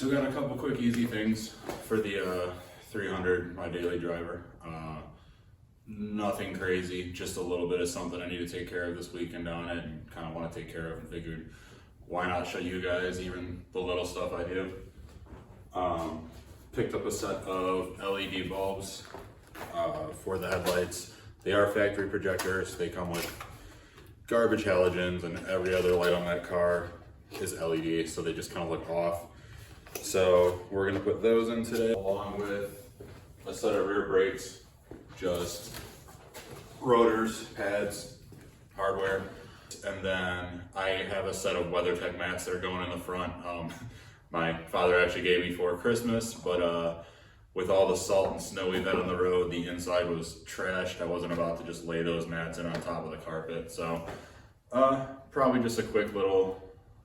So we got a couple quick easy things for the 300, my daily driver. Nothing crazy, just a little bit of something I need to take care of this weekend on it and kind of want to take care of, and figured why not show you guys even the little stuff I do. Picked up a set of LED bulbs for the headlights. They are factory projectors. They come with garbage halogens, and every other light on that car is LED, so they just kind of look off. So we're gonna put those in today, along with a set of rear brakes, just rotors, pads, hardware. And then I have a set of WeatherTech mats that are going in the front. My father actually gave me for Christmas, but with all the salt and snow we've had on the road, the inside was trashed. I wasn't about to just lay those mats in on top of the carpet. So probably just a quick little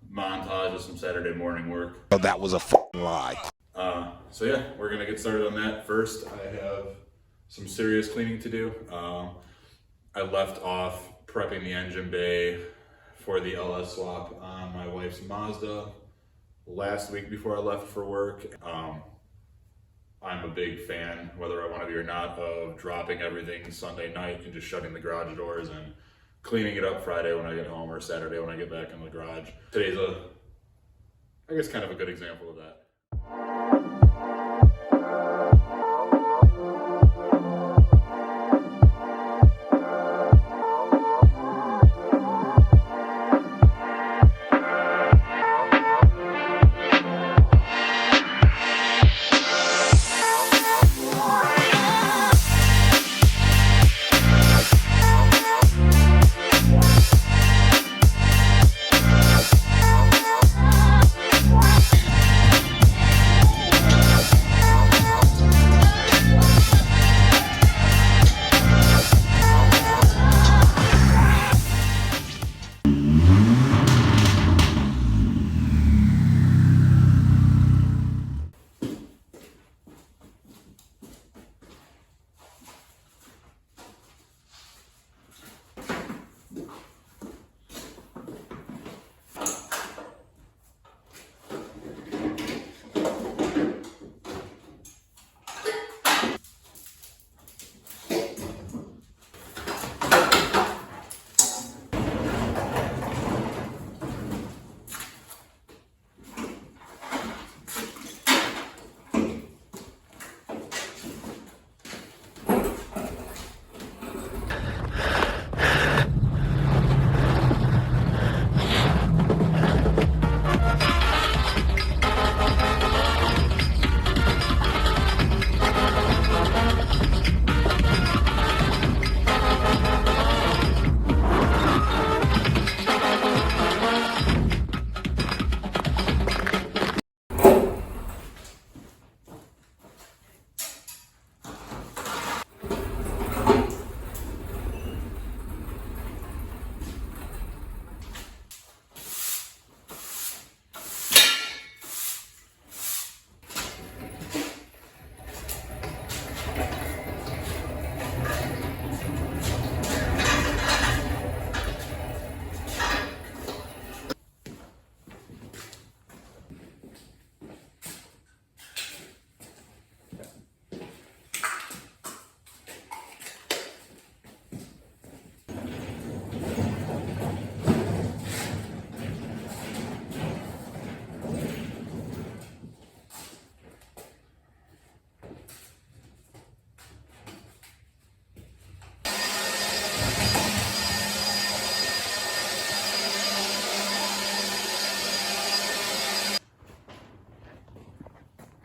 montage of some Saturday morning work. Oh, that was a f***ing lie. So yeah, we're gonna get started on that. First, I have some serious cleaning to do. I left off prepping the engine bay for the LS swap on my wife's Mazda last week before I left for work. I'm a big fan, whether I want to be or not, of dropping everything Sunday night and just shutting the garage doors and cleaning it up Friday when I get home, or Saturday when I get back in the garage. Today's I guess kind of a good example of that.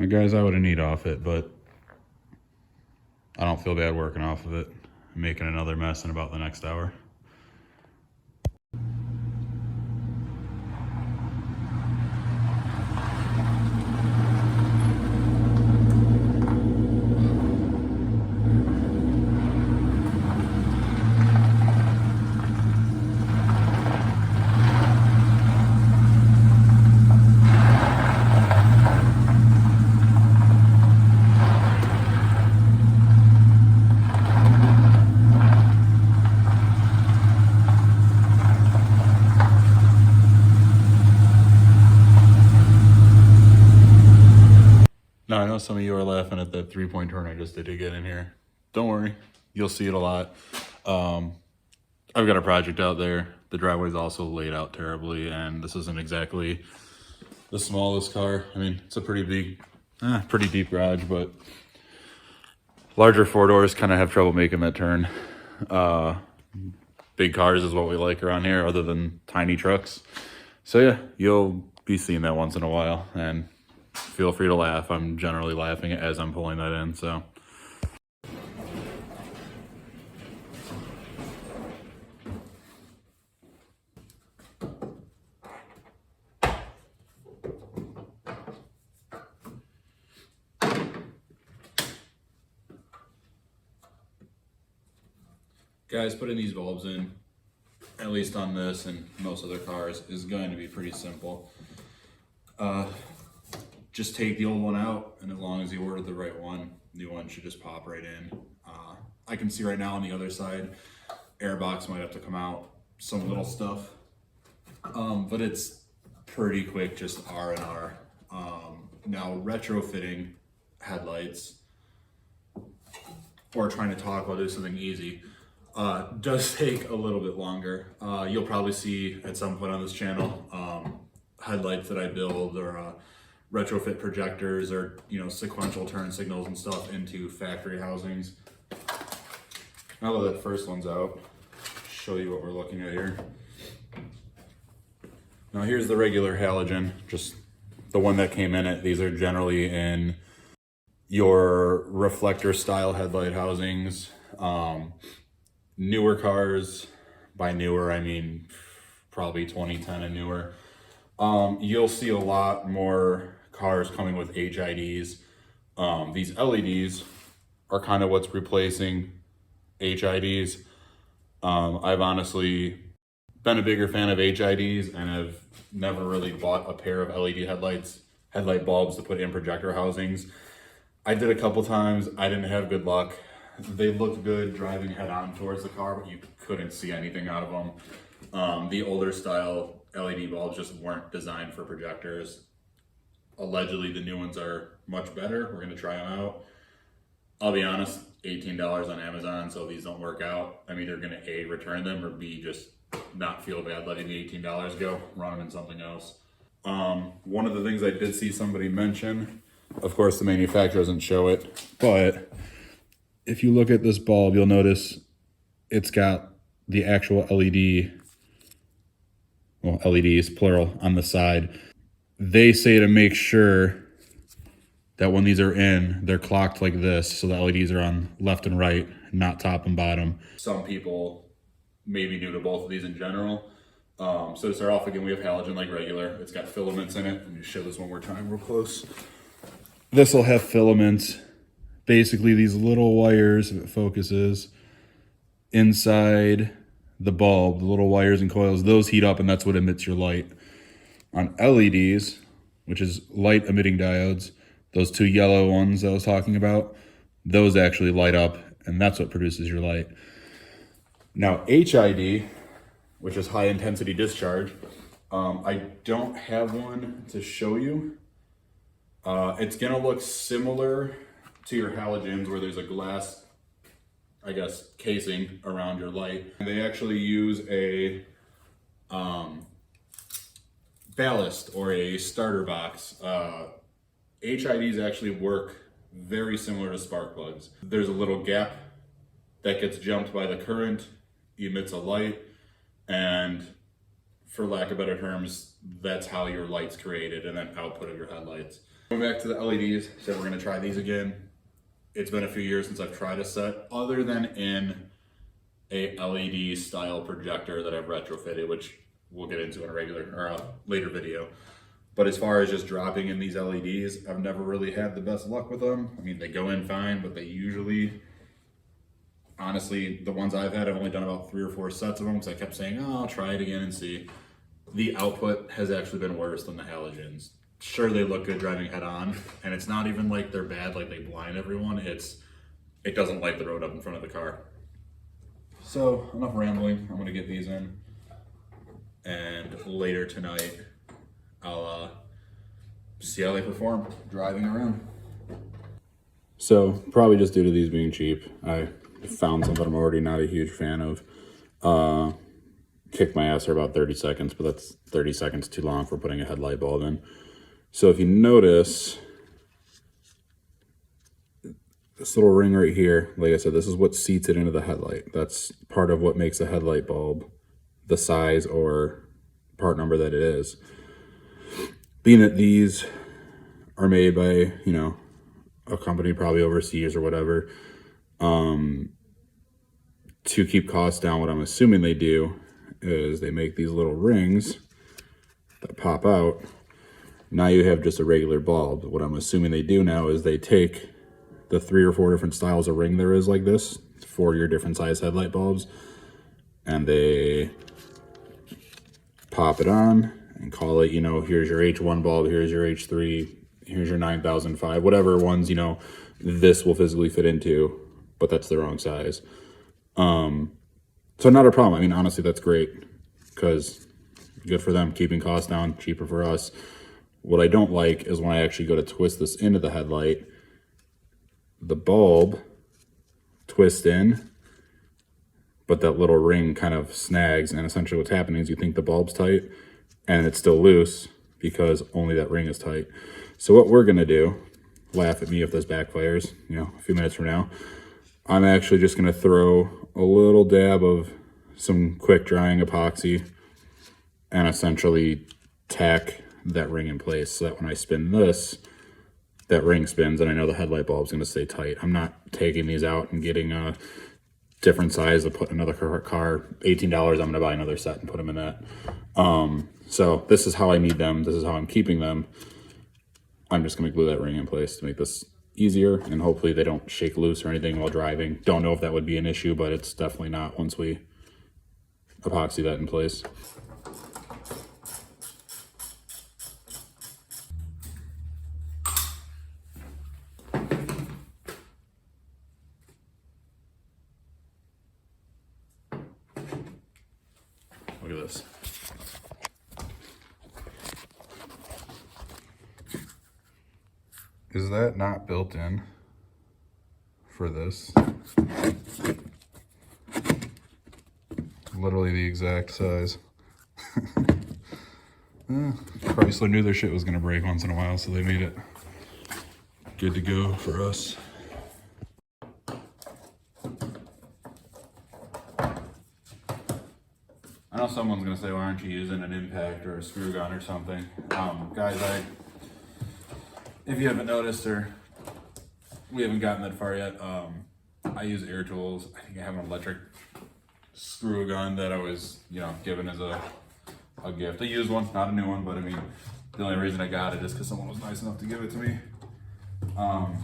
Guys, I would have kneed off it, but I don't feel bad working off of it. I'm making another mess in about the next hour. some of you are laughing at that 3-point turn I just did to get in here. Don't worry, you'll see it a lot. I've got a project out there. The driveway's also laid out terribly, and this isn't exactly the smallest car. I mean, it's a pretty big, pretty deep garage, but larger 4-doors kind of have trouble making that turn. Big cars is what we like around here, other than tiny trucks. So yeah, you'll be seeing that once in a while, and feel free to laugh. I'm generally laughing as I'm pulling that in, so. Guys, putting these bulbs in, at least on this and most other cars, is going to be pretty simple. Just take the old one out, and as long as you order the right one, new one should just pop right in. I can see right now on the other side, airbox might have to come out, some little stuff, but it's pretty quick, just R&R. Now retrofitting headlights, or trying to talk while doing something easy, does take a little bit longer. You'll probably see at some point on this channel headlights that I build, or retrofit projectors, or sequential turn signals and stuff into factory housings. Now that that first one's out, show you what we're looking at here. Now here's the regular halogen, just the one that came in it. These are generally in your reflector style headlight housings. Newer cars, by newer I mean probably 2010 and newer, you'll see a lot more cars coming with HIDs. These LEDs are kind of what's replacing HIDs. I've honestly been a bigger fan of HIDs, and have never really bought a pair of LED headlight bulbs to put in projector housings. I did a couple times. I didn't have good luck. They looked good driving head on towards the car, but you couldn't see anything out of them. The older style LED bulbs just weren't designed for projectors. Allegedly, the new ones are much better. We're gonna try them out. I'll be honest, $18 on Amazon, so if these don't work out, I'm either gonna A, return them, or B, just not feel bad letting the $18 go, run them in something else. One of the things I did see somebody mention, of course the manufacturer doesn't show it, but if you look at this bulb, you'll notice it's got the actual LED, well, LEDs, plural, on the side. They say to make sure that when these are in, they're clocked like this, so the LEDs are on left and right, not top and bottom. Some people may be new to both of these in general. So to start off, again, we have halogen like regular. It's got filaments in it. Let me show this one more time real close. This will have filaments. Basically these little wires, if it focuses, inside the bulb, the little wires and coils, those heat up, and that's what emits your light. On LEDs, which is light emitting diodes, those two yellow ones I was talking about, those actually light up, and that's what produces your light. Now HID, which is high intensity discharge, I don't have one to show you. It's gonna look similar to your halogens, where there's a glass, I guess, casing around your light. And they actually use a ballast or a starter box. HIDs actually work very similar to spark plugs. There's a little gap that gets jumped by the current, emits a light, and for lack of better terms, that's how your light's created, and then output of your headlights. Going back to the LEDs, so we're gonna try these again. It's been a few years since I've tried a set, other than in a LED style projector that I've retrofitted, which we'll get into in a regular or a later video. But as far as just dropping in these LEDs, I've never really had the best luck with them. I mean, they go in fine, but they usually, honestly, the ones I've had, I've only done about 3 or 4 sets of them, because I kept saying, oh, I'll try it again and see. The output has actually been worse than the halogens. Sure, they look good driving head on, and it's not even like they're bad, like they blind everyone. It doesn't light the road up in front of the car. So enough rambling. I'm gonna get these in, and later tonight I'll see how they perform driving around. So probably just due to these being cheap, I found something I'm already not a huge fan of. Kicked my ass for about 30 seconds, but that's 30 seconds too long for putting a headlight bulb in. So if you notice, this little ring right here, like I said, this is what seats it into the headlight. That's part of what makes a headlight bulb the size or part number that it is. Being that these are made by, you know, a company probably overseas or whatever, to keep costs down, what I'm assuming they do is they make these little rings that pop out. Now you have just a regular bulb. What I'm assuming they do now is they take the 3 or 4 different styles of ring there is like this for your different size headlight bulbs, and they pop it on and call it, you know, here's your H1 bulb, here's your H3, here's your 9005, whatever ones, you know, this will physically fit into, but that's the wrong size. So not a problem. I mean, honestly, that's great because good for them, keeping costs down, cheaper for us. What I don't like is when I actually go to twist this into the headlight, the bulb twists in, but that little ring kind of snags, and essentially what's happening is you think the bulb's tight and it's still loose because only that ring is tight. So what we're gonna do, laugh at me if this backfires, you know, a few minutes from now, I'm actually just gonna throw a little dab of some quick drying epoxy and essentially tack that ring in place so that when I spin this, that ring spins and I know the headlight bulb's gonna stay tight. I'm not taking these out and getting a different size to put in another car. $18, I'm gonna buy another set and put them in that. So this is how I need them. This is how I'm keeping them. I'm just gonna glue that ring in place to make this easier, and hopefully they don't shake loose or anything while driving. Don't know if that would be an issue, but it's definitely not once we epoxy that in place. Look at this. Is that not built in for this? Literally the exact size. Chrysler knew their shit was gonna break once in a while, so they made it good to go for us. I know someone's gonna say, why aren't you using an impact or a screw gun or something? Guys, if you haven't noticed or we haven't gotten that far yet, I use air tools. I think I have an electric screw gun that I was, you know, given as a gift. A used one, not a new one, but I mean, the only reason I got it is because someone was nice enough to give it to me. On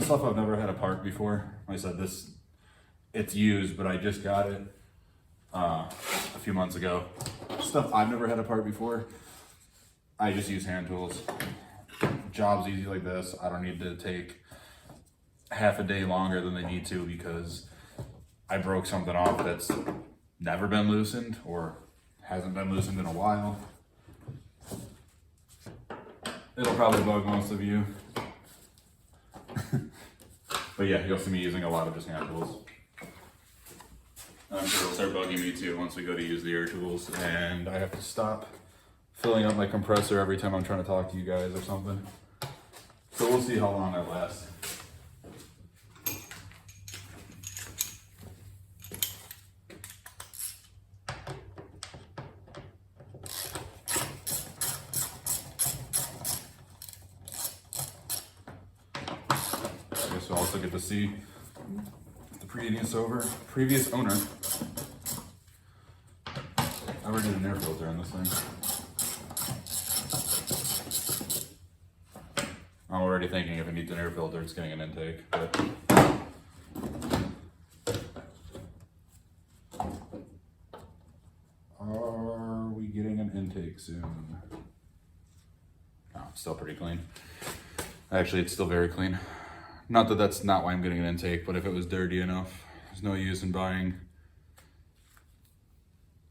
stuff I've never had apart before. Like I said, it's used, but I just got it a few months ago. Stuff I've never had apart before, I just use hand tools. Job's easy like this. I don't need to take half a day longer than they need to because I broke something off that's never been loosened or hasn't been loosened in a while. It'll probably bug most of you. But yeah, you'll see me using a lot of just hand tools. I'm sure it'll start bugging me too once we go to use the air tools and I have to stop filling up my compressor every time I'm trying to talk to you guys or something. So we'll see how long that lasts. I guess we'll also get to see the previous owner. I already did an air filter on this thing. I'm already thinking if it needs an air filter, it's getting an intake. But are we getting an intake soon? Oh, it's still pretty clean. Actually, it's still very clean. Not that that's not why I'm getting an intake, but if it was dirty enough, there's no use in buying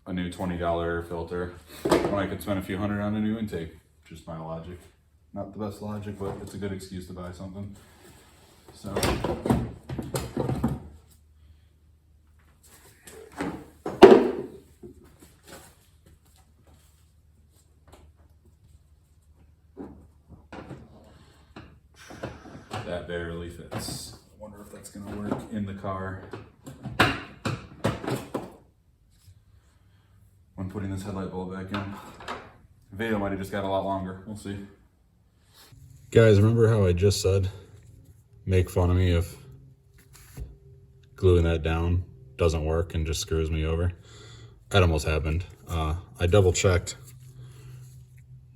a new $20 air filter when I could spend a few hundred on a new intake. Just my logic. Not the best logic, but it's a good excuse to buy something. So that barely fits. I wonder if that's gonna work in the car when putting this headlight bulb back in. Video might have just got a lot longer. We'll see. Guys, remember how I just said make fun of me if gluing that down doesn't work and just screws me over? That almost happened. I double checked.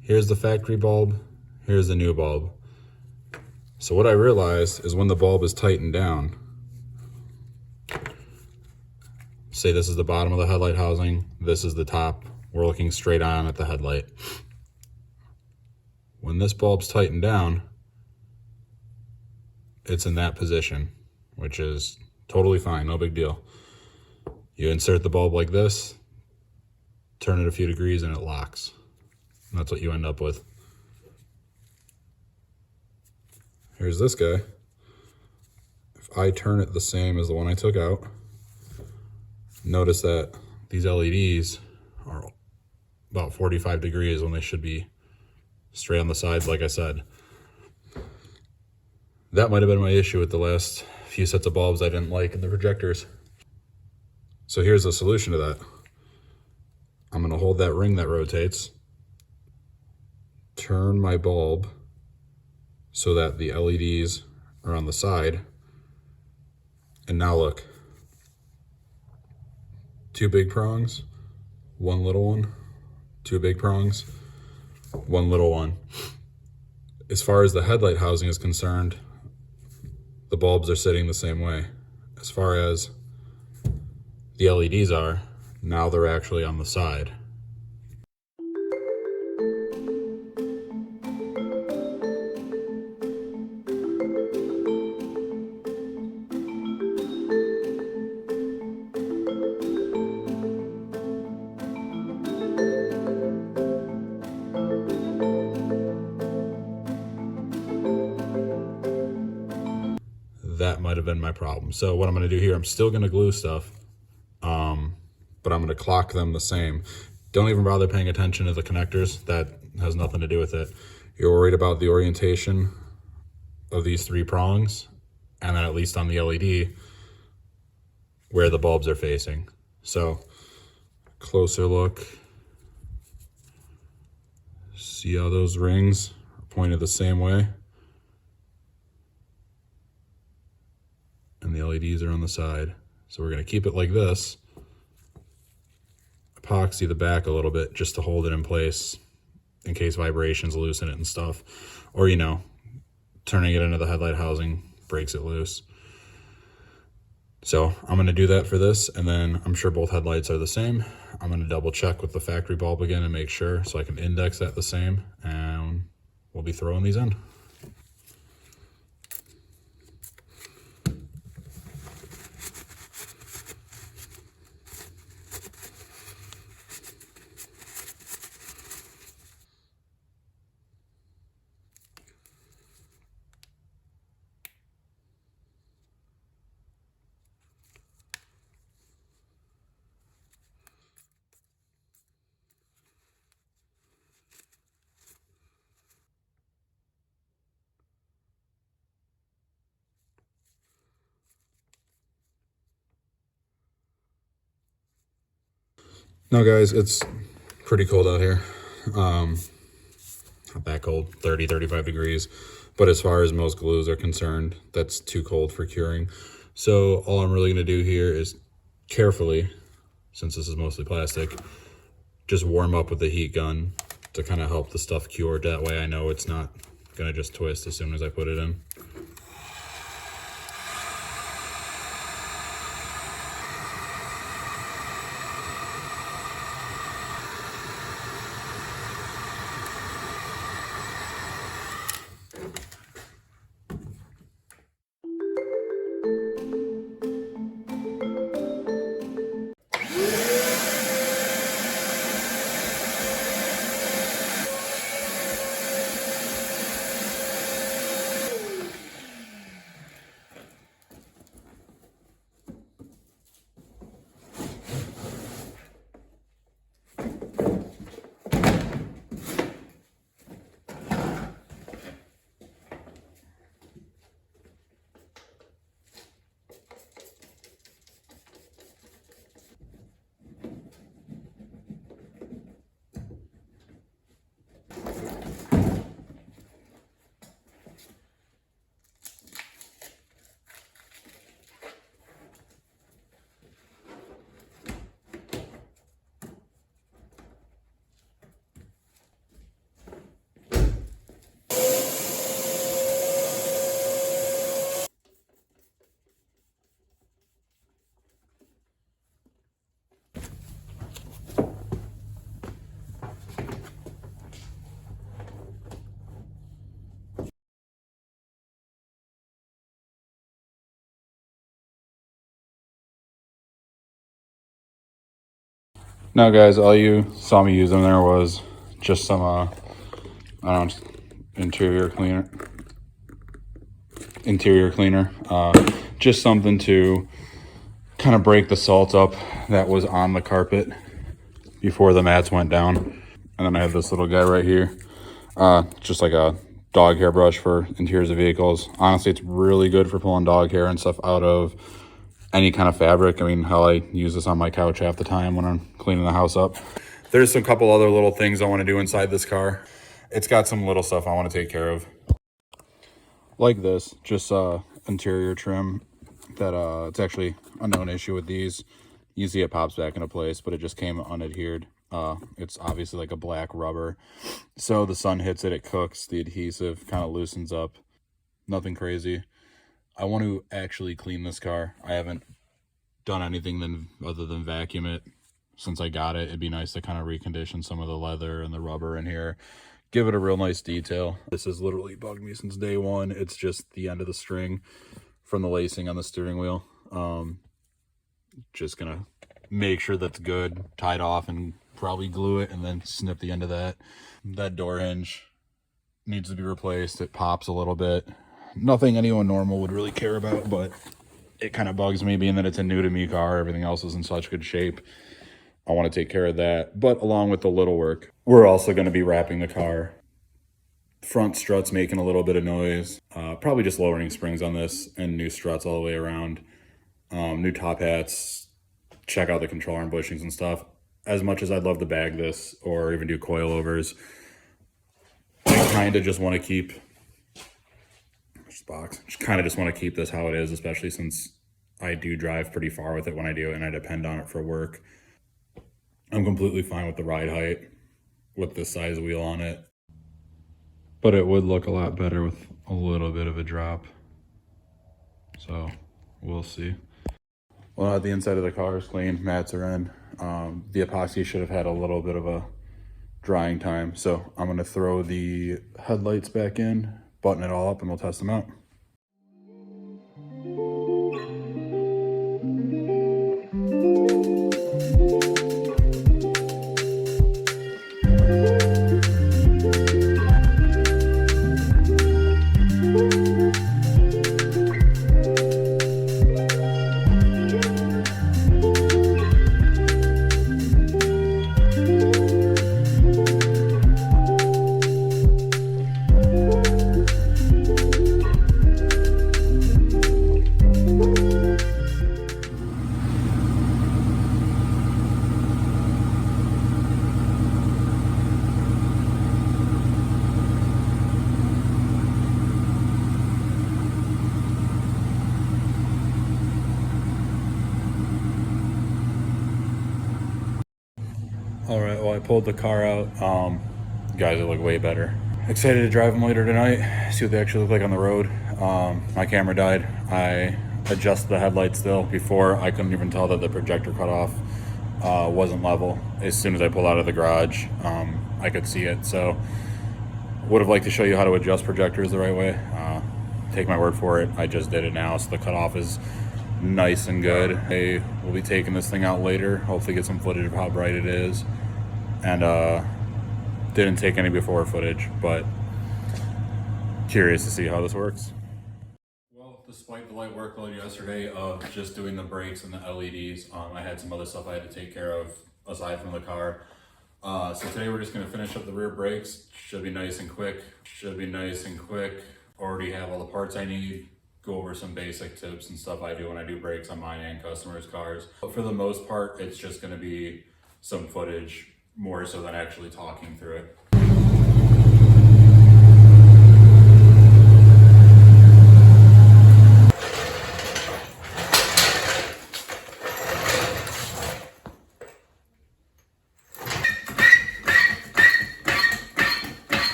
Here's the factory bulb, here's the new bulb. So what I realized is when the bulb is tightened down, say this is the bottom of the headlight housing, this is the top, we're looking straight on at the headlight. When this bulb's tightened down, it's in that position, which is totally fine, no big deal. You insert the bulb like this, turn it a few degrees and it locks. And that's what you end up with. Here's this guy. If I turn it the same as the one I took out, notice that these LEDs are about 45 degrees when they should be straight on the sides, like I said. That might have been my issue with the last few sets of bulbs I didn't like in the projectors. So here's the solution to that. I'm gonna hold that ring that rotates, turn my bulb so that the LEDs are on the side, and now look. 2 big prongs, 1 little one, 2 big prongs, 1 little one. As far as the headlight housing is concerned, the bulbs are sitting the same way. As far as the LEDs are, now they're actually on the side. That might have been my problem. So what I'm going to do here, I'm still going to glue stuff, but I'm going to clock them the same. Don't even bother paying attention to the connectors. That has nothing to do with it. You're worried about the orientation of these 3 prongs, and then at least on the LED, where the bulbs are facing. So closer look. See how those rings are pointed the same way? And the LEDs are on the side. So we're gonna keep it like this. Epoxy the back a little bit just to hold it in place in case vibrations loosen it and stuff. Or, you know, turning it into the headlight housing breaks it loose. So I'm gonna do that for this, and then I'm sure both headlights are the same. I'm gonna double check with the factory bulb again and make sure so I can index that the same, and we'll be throwing these in. Now guys, it's pretty cold out here. Not that cold, 30, 35 degrees. But as far as most glues are concerned, that's too cold for curing. So all I'm really gonna do here is carefully, since this is mostly plastic, just warm up with the heat gun to kind of help the stuff cure. That way I know it's not gonna just twist as soon as I put it in. Now guys, all you saw me using there was just some, I don't know, interior cleaner. Just something to kind of break the salt up that was on the carpet before the mats went down. And then I have this little guy right here, just like a dog hair brush for interiors of vehicles. Honestly, it's really good for pulling dog hair and stuff out of any kind of fabric. I mean, hell, I use this on my couch half the time when I'm cleaning the house up. There's some couple other little things I want to do inside this car. It's got some little stuff I want to take care of. Like this, just interior trim that it's actually a known issue with these. You see it pops back into place, but it just came unadhered. It's obviously like a black rubber. So the sun hits it, it cooks, the adhesive kind of loosens up. Nothing crazy. I want to actually clean this car. I haven't done anything other than vacuum it since I got it. It'd be nice to kind of recondition some of the leather and the rubber in here. Give it a real nice detail. This has literally bugged me since day one. It's just the end of the string from the lacing on the steering wheel. Just gonna make sure that's good, tied off, and probably glue it and then snip the end of that. That door hinge needs to be replaced. It pops a little bit. Nothing anyone normal would really care about, but it kind of bugs me being that it's a new to me car. Everything else is in such good shape. I want to take care of that, but along with the little work, we're also going to be wrapping the car. Front struts making a little bit of noise. Probably just lowering springs on this and new struts all the way around. New top hats. Check out the control arm bushings and stuff. As much as I'd love to bag this or even do coilovers, I kind of just want to keep this how it is, especially since I do drive pretty far with it when I do, and I depend on it for work. I'm completely fine with the ride height with this size wheel on it, but it would look a lot better with a little bit of a drop. So we'll see. Well, the inside of the car is clean, mats are in. The epoxy should have had a little bit of a drying time. So I'm gonna throw the headlights back in, button it all up, and we'll test them out. All right, well, I pulled the car out. Guys, it look way better. Excited to drive them later tonight, see what they actually look like on the road. My camera died. I adjusted the headlights still. Before, I couldn't even tell that the projector cutoff wasn't level. As soon as I pulled out of the garage, I could see it. So would have liked to show you how to adjust projectors the right way. Take my word for it, I just did it now, so the cutoff is nice and good. I will be taking this thing out later, hopefully get some footage of how bright it is. And didn't take any before footage, but curious to see how this works. Well, despite the light workload yesterday of just doing the brakes and the LEDs, I had some other stuff I had to take care of aside from the car. So today we're just gonna finish up the rear brakes. Should be nice and quick. Already have all the parts I need. Go over some basic tips and stuff I do when I do brakes on mine and customers' cars. But for the most part, it's just gonna be some footage more so than actually talking through it.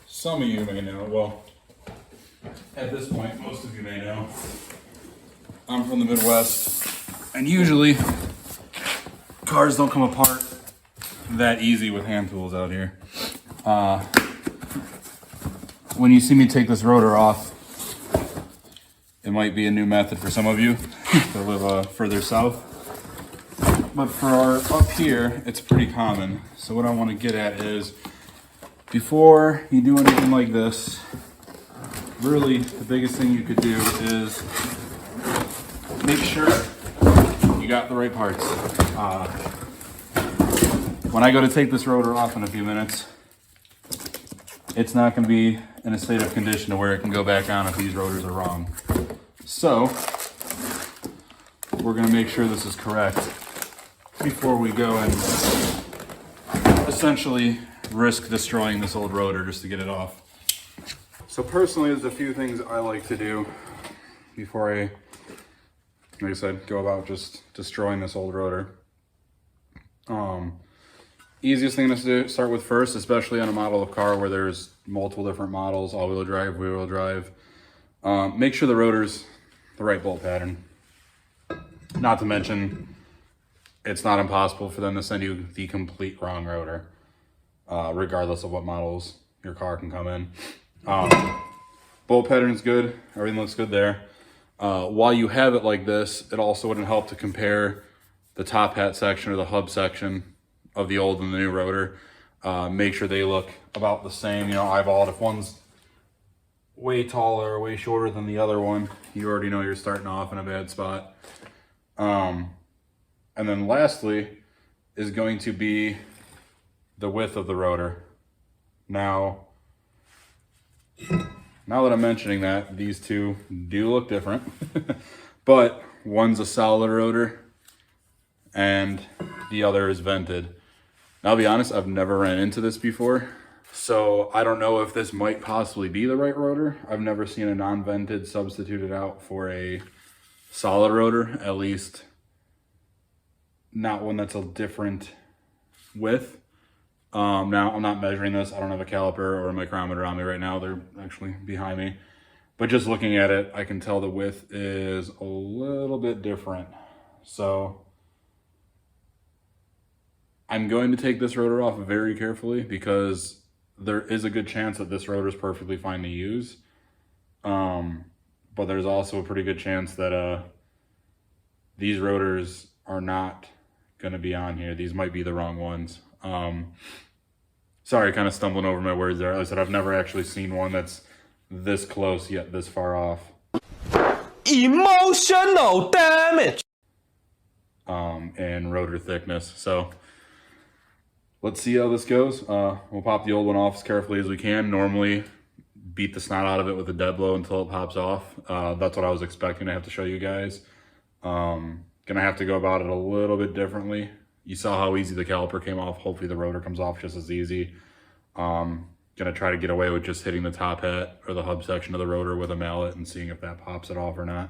Some of you may know, well, at this point, most of you may know, I'm from the Midwest, and usually cars don't come apart that easy with hand tools out here. When you see me take this rotor off, it might be a new method for some of you that live further south. But for our up here, it's pretty common. So what I want to get at is, before you do anything like this, really the biggest thing you could do is make sure you got the right parts. When I go to take this rotor off in a few minutes, it's not going to be in a state of condition to where it can go back on if these rotors are wrong. So we're going to make sure this is correct before we go and essentially risk destroying this old rotor just to get it off. So personally, there's a few things I like to do before I, like I said, go about just destroying this old rotor. Easiest thing to start with first, especially on a model of car where there's multiple different models, all-wheel drive, rear-wheel drive, make sure the rotor's the right bolt pattern. Not to mention, it's not impossible for them to send you the complete wrong rotor, regardless of what models your car can come in. Bolt pattern's good, everything looks good there. While you have it like this, it also wouldn't help to compare the top hat section or the hub section of the old and the new rotor. Make sure they look about the same, you know, eyeballed. If one's way taller or way shorter than the other one, you already know you're starting off in a bad spot. And then lastly is going to be the width of the rotor. Now that I'm mentioning that, these two do look different, but one's a solid rotor and the other is vented. Now, I'll be honest, I've never ran into this before, so I don't know if this might possibly be the right rotor. I've never seen a non-vented substituted out for a solid rotor, at least not one that's a different width. Now, I'm not measuring this. I don't have a caliper or a micrometer on me right now. They're actually behind me. But just looking at it, I can tell the width is a little bit different. So I'm going to take this rotor off very carefully because there is a good chance that this rotor is perfectly fine to use. But there's also a pretty good chance that these rotors are not going to be on here. These might be the wrong ones. Sorry, kind of stumbling over my words there. Like I said, I've never actually seen one that's this close yet this far off. Emotional damage. And rotor thickness. So let's see how this goes. We'll pop the old one off as carefully as we can. Normally beat the snot out of it with a dead blow until it pops off. That's what I was expecting to have to show you guys. Gonna have to go about it a little bit differently. You saw how easy the caliper came off. Hopefully the rotor comes off just as easy. Gonna try to get away with just hitting the top hat or the hub section of the rotor with a mallet and seeing if that pops it off or not.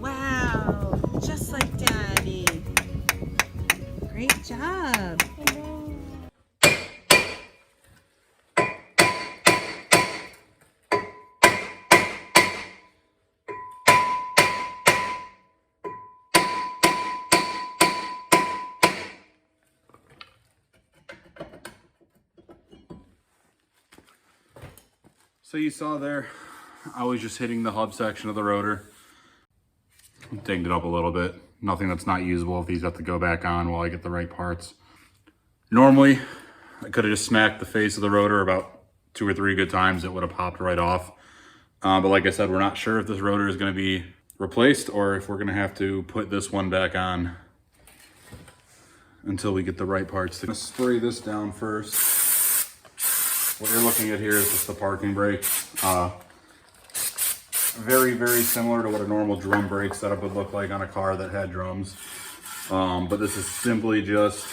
Wow, just like Daddy. Great job. So you saw there, I was just hitting the hub section of the rotor. Dinged it up a little bit. Nothing that's not usable if these have to go back on while I get the right parts. Normally, I could have just smacked the face of the rotor about 2 or 3 good times. It would have popped right off. But like I said, we're not sure if this rotor is going to be replaced or if we're going to have to put this one back on until we get the right parts. I'm going to spray this down first. What you're looking at here is just the parking brake. Very, very similar to what a normal drum brake setup would look like on a car that had drums. But this is simply just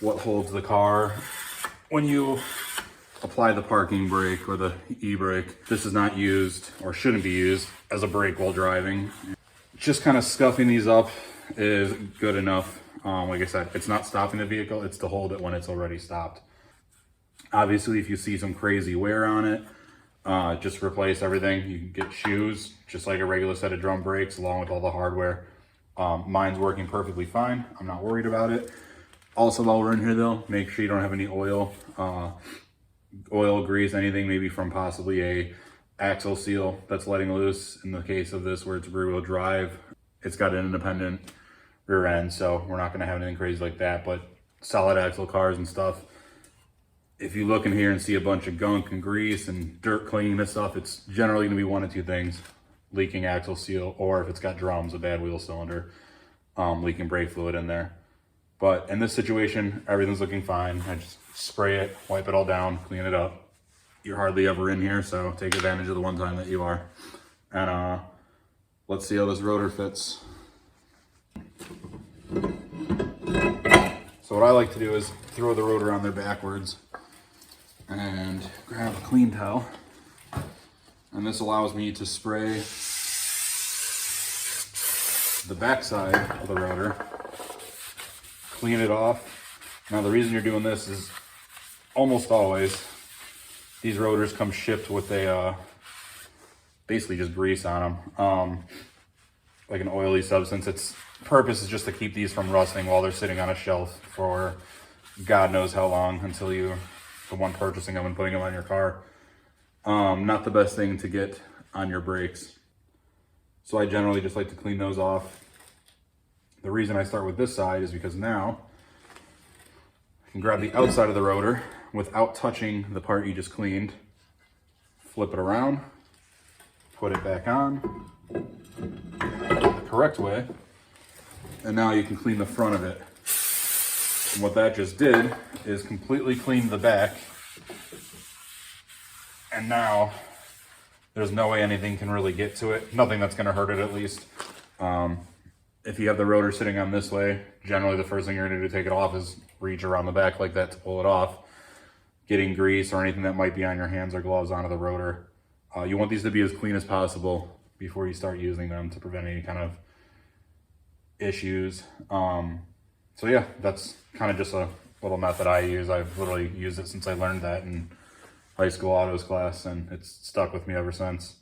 what holds the car. When you apply the parking brake or the e-brake, this is not used or shouldn't be used as a brake while driving. Just kind of scuffing these up is good enough. Like I said, it's not stopping the vehicle, it's to hold it when it's already stopped. Obviously, if you see some crazy wear on it, just replace everything. You can get shoes, just like a regular set of drum brakes, along with all the hardware. Mine's working perfectly fine. I'm not worried about it. Also, while we're in here though, make sure you don't have any oil, grease, anything maybe from possibly a axle seal that's letting loose. In the case of this, where it's rear wheel drive, it's got an independent rear end, so we're not gonna have anything crazy like that. But solid axle cars and stuff, if you look in here and see a bunch of gunk and grease and dirt cleaning this stuff, it's generally gonna be one of two things: leaking axle seal, or if it's got drums, a bad wheel cylinder, leaking brake fluid in there. But in this situation, everything's looking fine. I just spray it, wipe it all down, clean it up. You're hardly ever in here, so take advantage of the one time that you are. And let's see how this rotor fits. So what I like to do is throw the rotor on there backwards and grab a clean towel. And this allows me to spray the backside of the rotor, clean it off. Now the reason you're doing this is almost always these rotors come shipped with a basically just grease on them, like an oily substance. Its purpose is just to keep these from rusting while they're sitting on a shelf for God knows how long, until you're the one purchasing them and putting them on your car. Not the best thing to get on your brakes. So I generally just like to clean those off. The reason I start with this side is because now I can grab the outside of the rotor without touching the part you just cleaned, flip it around, put it back on the correct way, and now you can clean the front of it. And what that just did is completely clean the back, and now there's no way anything can really get to it. Nothing that's gonna hurt it, at least. If you have the rotor sitting on this way, generally the first thing you're gonna do to take it off is reach around the back like that to pull it off. Getting grease or anything that might be on your hands or gloves onto the rotor. You want these to be as clean as possible before you start using them to prevent any kind of issues. So yeah, that's kind of just a little method I use. I've literally used it since I learned that in high school autos class, and it's stuck with me ever since.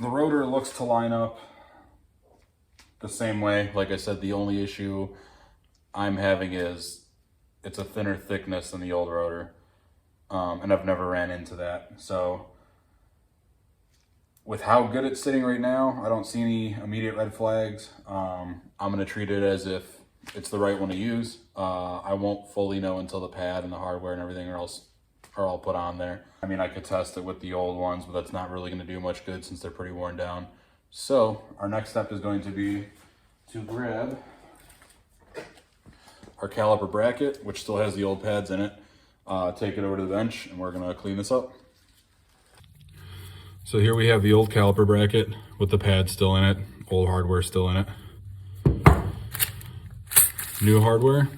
The rotor looks to line up the same way. Like I said, the only issue I'm having is it's a thinner thickness than the old rotor. And I've never ran into that. So with how good it's sitting right now, I don't see any immediate red flags. I'm gonna treat it as if it's the right one to use. I won't fully know until the pad and the hardware and everything are all put on there. I mean, I could test it with the old ones, but that's not really gonna do much good since they're pretty worn down. So our next step is going to be to grab our caliper bracket, which still has the old pads in it. Take it over to the bench, and we're gonna clean this up. So here we have the old caliper bracket with the pads still in it, old hardware still in it. New hardware,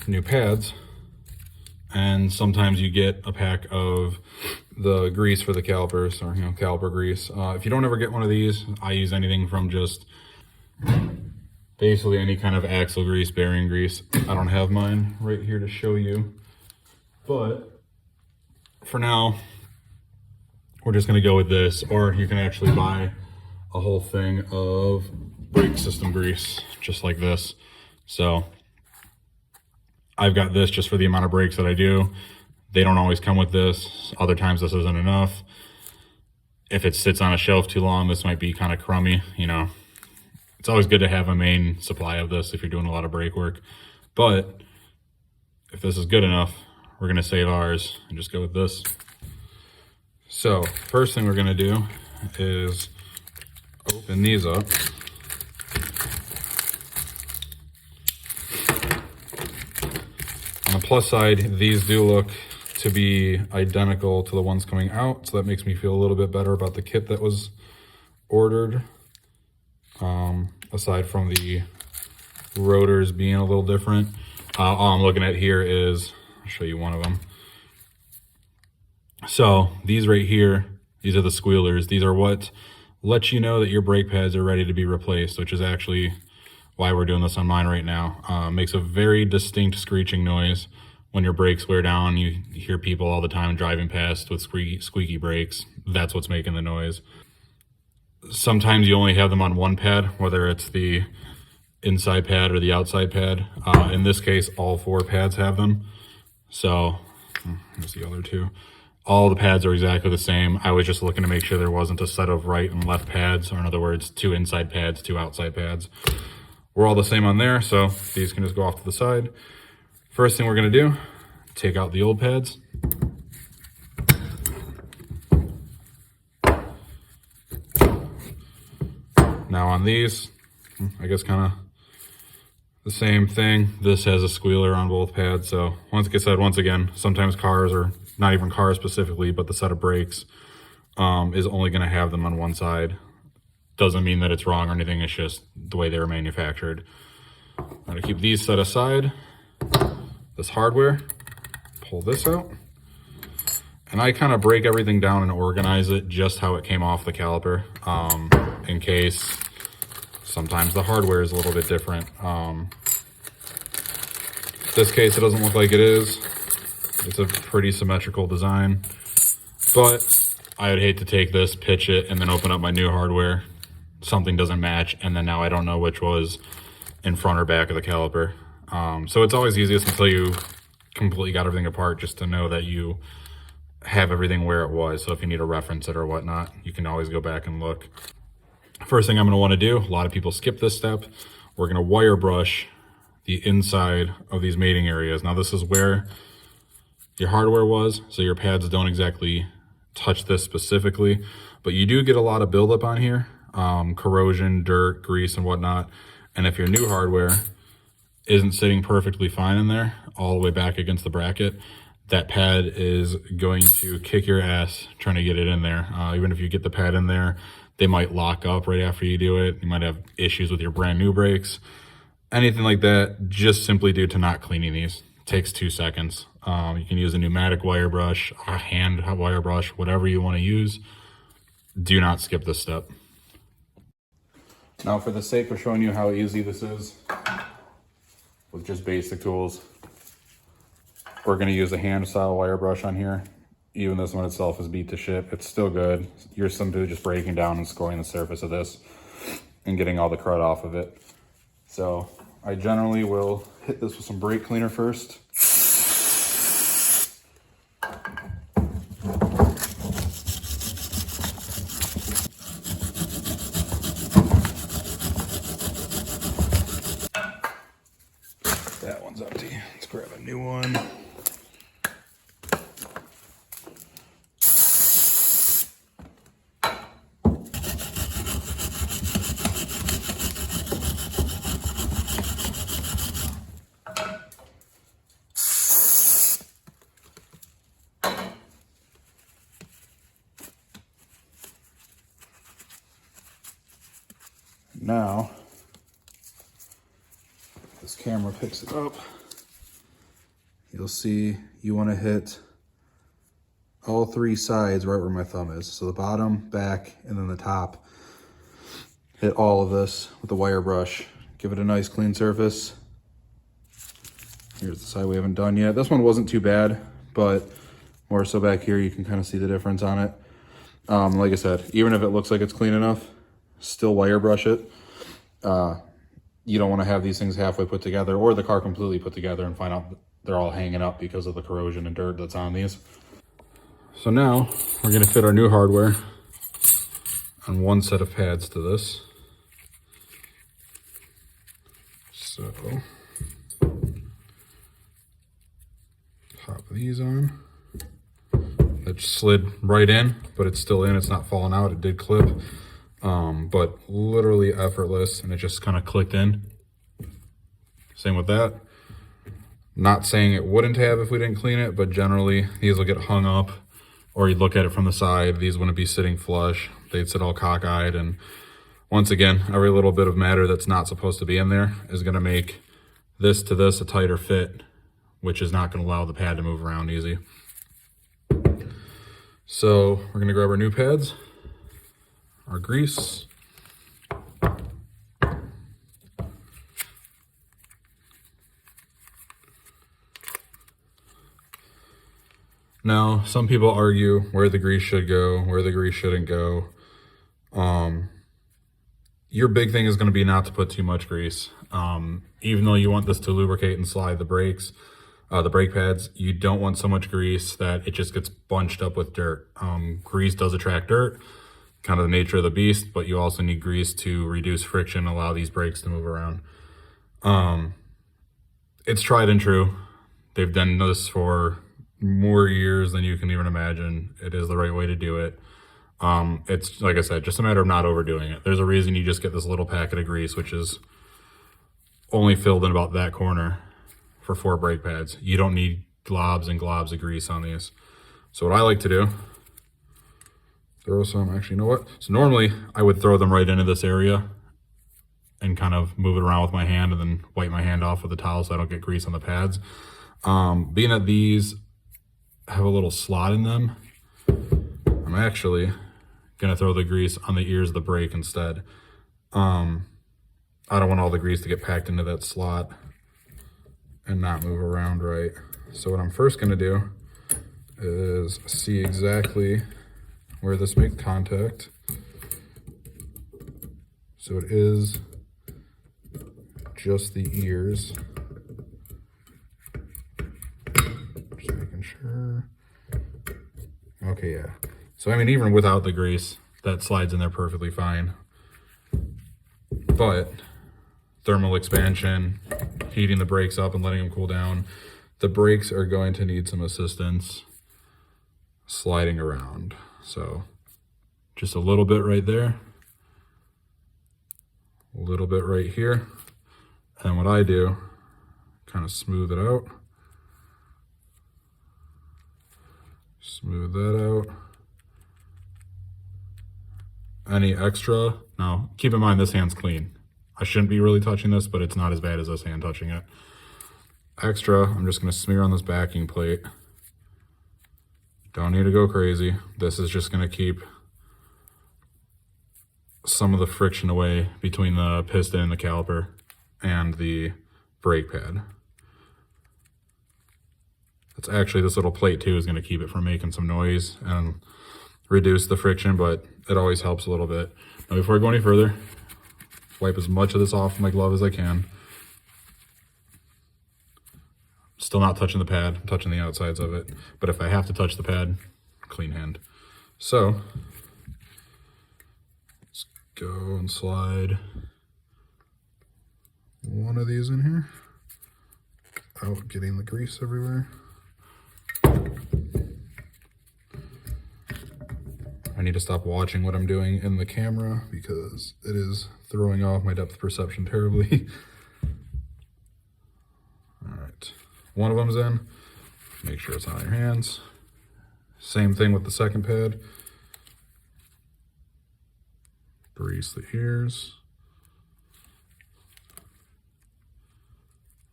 new pads, and sometimes you get a pack of the grease for the calipers, or caliper grease. If you don't ever get one of these, I use anything from just basically any kind of axle grease, bearing grease. I don't have mine right here to show you, but for now, we're just gonna go with this, or you can actually buy a whole thing of brake system grease, just like this. So I've got this just for the amount of brakes that I do. They don't always come with this. Other times this isn't enough. If it sits on a shelf too long, this might be kind of crummy, It's always good to have a main supply of this if you're doing a lot of brake work. But if this is good enough, we're gonna save ours and just go with this. So first thing we're gonna do is open these up. On the plus side, these do look to be identical to the ones coming out, so that makes me feel a little bit better about the kit that was ordered. Aside from the rotors being a little different. All I'm looking at here is, I'll show you one of them. So these right here, these are the squealers. These are what lets you know that your brake pads are ready to be replaced, which is actually why we're doing this on mine right now. Makes a very distinct screeching noise when your brakes wear down. You hear people all the time driving past with squeaky brakes. That's what's making the noise. Sometimes you only have them on one pad, whether it's the inside pad or the outside pad. In this case, all 4 pads have them. So here's the other 2. All the pads are exactly the same. I was just looking to make sure there wasn't a set of right and left pads, or in other words, 2 inside pads, 2 outside pads. We're all the same on there, so these can just go off to the side. First thing we're gonna do, take out the old pads. Now on these, I guess kind of the same thing. This has a squealer on both pads, so once again, sometimes cars, or not even cars specifically, but the set of brakes is only gonna have them on one side. Doesn't mean that it's wrong or anything, it's just the way they were manufactured. I'm gonna keep these set aside. This hardware, pull this out. And I kind of break everything down and organize it just how it came off the caliper, in case sometimes the hardware is a little bit different. This case, it doesn't look like it is. It's a pretty symmetrical design, but I would hate to take this, pitch it, and then open up my new hardware. Something doesn't match, and then now I don't know which was in front or back of the caliper. So it's always easiest until you completely got everything apart, just to know that you have everything where it was. So if you need to reference it or whatnot, you can always go back and look. First thing I'm gonna wanna do, a lot of people skip this step, we're gonna wire brush the inside of these mating areas. Now this is where your hardware was, so your pads don't exactly touch this specifically, but you do get a lot of buildup on here, corrosion, dirt, grease, and whatnot. And if your new hardware isn't sitting perfectly fine in there, all the way back against the bracket, that pad is going to kick your ass trying to get it in there. Even if you get the pad in there, they might lock up right after you do it. You might have issues with your brand new brakes. Anything like that, just simply due to not cleaning these. It takes 2 seconds. You can use a pneumatic wire brush, a hand wire brush, whatever you want to use. Do not skip this step. Now, for the sake of showing you how easy this is with just basic tools, we're going to use a hand style wire brush on here. Even this one itself is beat to shit. It's still good. You're simply just breaking down and scoring the surface of this and getting all the crud off of it. So I generally will hit this with some brake cleaner first. That one's empty. Let's grab a new one. Now, this camera picks it up. You'll see you want to hit all 3 sides right where my thumb is. So the bottom, back, and then the top. Hit all of this with the wire brush. Give it a nice clean surface. Here's the side we haven't done yet. This one wasn't too bad, but more so back here, you can kind of see the difference on it. Like I said, even if it looks like it's clean enough, still wire brush it. You don't want to have these things halfway put together or the car completely put together and find out they're all hanging up because of the corrosion and dirt that's on these. So now we're going to fit our new hardware on one set of pads to this. So pop these on. It slid right in, but it's still in. It's not falling out. It did clip. But literally effortless, and it just kind of clicked in. Same with that. Not saying it wouldn't have if we didn't clean it, but generally these will get hung up, or you'd look at it from the side. These wouldn't be sitting flush. They'd sit all cockeyed, and once again, every little bit of matter that's not supposed to be in there is going to make this to this a tighter fit, which is not going to allow the pad to move around easy. So we're going to grab our new pads, our grease, now some people argue where the grease should go, where the grease shouldn't go. Your big thing is going to be not to put too much grease. Even though you want this to lubricate and slide the brakes, the brake pads, you don't want so much grease that it just gets bunched up with dirt. Grease does attract dirt, kind of the nature of the beast, but you also need grease to reduce friction, allow these brakes to move around. It's tried and true. They've done this for more years than you can even imagine. It is the right way to do it. It's, like I said, just a matter of not overdoing it. There's a reason you just get this little packet of grease, which is only filled in about that corner for 4 brake pads. You don't need globs and globs of grease on these. So what I like to do, throw some, actually, you know what? So normally I would throw them right into this area and kind of move it around with my hand and then wipe my hand off with a towel so I don't get grease on the pads. Being that these have a little slot in them, I'm actually gonna throw the grease on the ears of the brake instead. I don't want all the grease to get packed into that slot and not move around right. So what I'm first gonna do is see exactly where this makes contact. So it is just the ears. Just making sure. Okay, yeah. So I mean, even without the grease, that slides in there perfectly fine. But thermal expansion, heating the brakes up and letting them cool down, the brakes are going to need some assistance sliding around. So just a little bit right there, a little bit right here. And what I do, kind of smooth it out. Smooth that out. Any extra, now keep in mind this hand's clean. I shouldn't be really touching this, but it's not as bad as this hand touching it. Extra, I'm just gonna smear on this backing plate. Don't need to go crazy. This is just gonna keep some of the friction away between the piston and the caliper and the brake pad. It's actually, this little plate too is gonna keep it from making some noise and reduce the friction, but it always helps a little bit. Now before I go any further, wipe as much of this off my glove as I can. Still not touching the pad, I'm touching the outsides of it. But if I have to touch the pad, clean hand. So, let's go and slide one of these in here without getting the grease everywhere. I need to stop watching what I'm doing in the camera because it is throwing off my depth perception terribly. All right, one of them's in. Make sure it's on your hands. Same thing with the second pad. Grease the ears.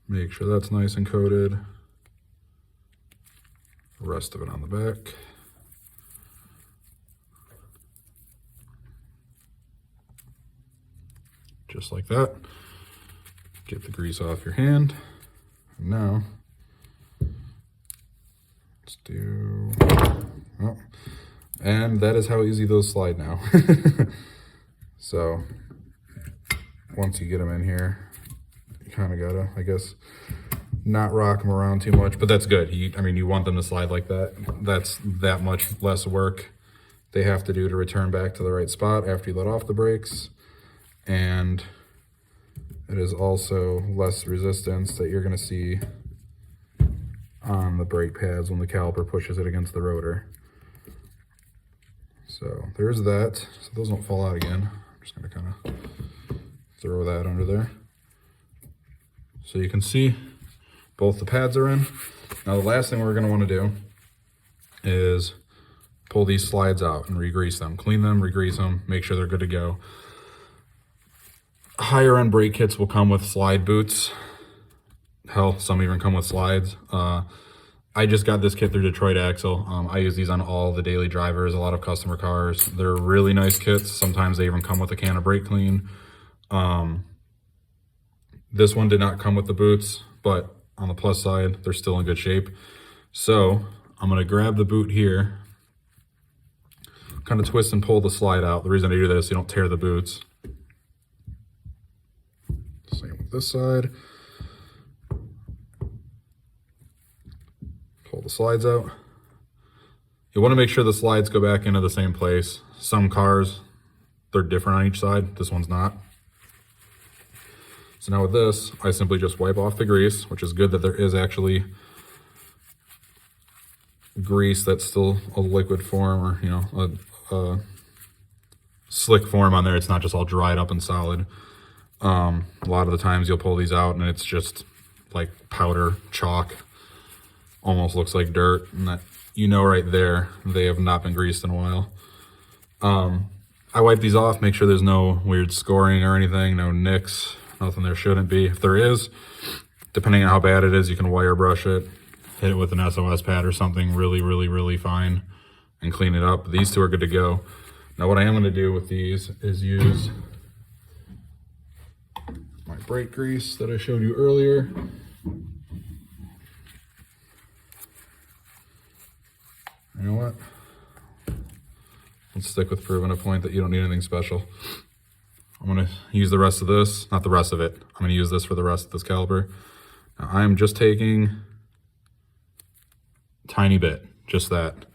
Make sure that's nice and coated. The rest of it on the back. Just like that. Get the grease off your hand. And now, let's do, oh, and that is how easy those slide now. So, once you get them in here, you kind of gotta, I guess, not rock them around too much, but that's good. I mean, you want them to slide like that. That's that much less work they have to do to return back to the right spot after you let off the brakes. And it is also less resistance that you're going to see on the brake pads when the caliper pushes it against the rotor. So there's that. So those don't fall out again. I'm just going to kind of throw that under there. So you can see both the pads are in. Now the last thing we're going to want to do is pull these slides out and re-grease them. Clean them, re-grease them, make sure they're good to go. Higher end brake kits will come with slide boots. Hell, some even come with slides. I just got this kit through Detroit Axle. I use these on all the daily drivers, a lot of customer cars. They're really nice kits. Sometimes they even come with a can of brake clean. This one did not come with the boots, but on the plus side, they're still in good shape. So I'm gonna grab the boot here, kind of twist and pull the slide out. The reason I do this, you don't tear the boots. Same with this side. Pull the slides out. You want to make sure the slides go back into the same place. Some cars, they're different on each side. This one's not. So now with this, I simply just wipe off the grease, which is good that there is actually grease that's still a liquid form, or, you know, a slick form on there. It's not just all dried up and solid. A lot of the times you'll pull these out and it's just like powder, chalk, almost looks like dirt, and that, you know, right there, they have not been greased in a while. I wipe these off, make sure there's no weird scoring or anything, no nicks, nothing there shouldn't be. If there is, depending on how bad it is, you can wire brush it, hit it with an SOS pad or something really fine, and clean it up. These two are good to go. Now what I am going to do with these is use my brake grease that I showed you earlier. You know what? Let's stick with proving a point that you don't need anything special. I'm going to use the rest of this, not the rest of it. I'm going to use this for the rest of this caliper. Now, I'm just taking a tiny bit, just that.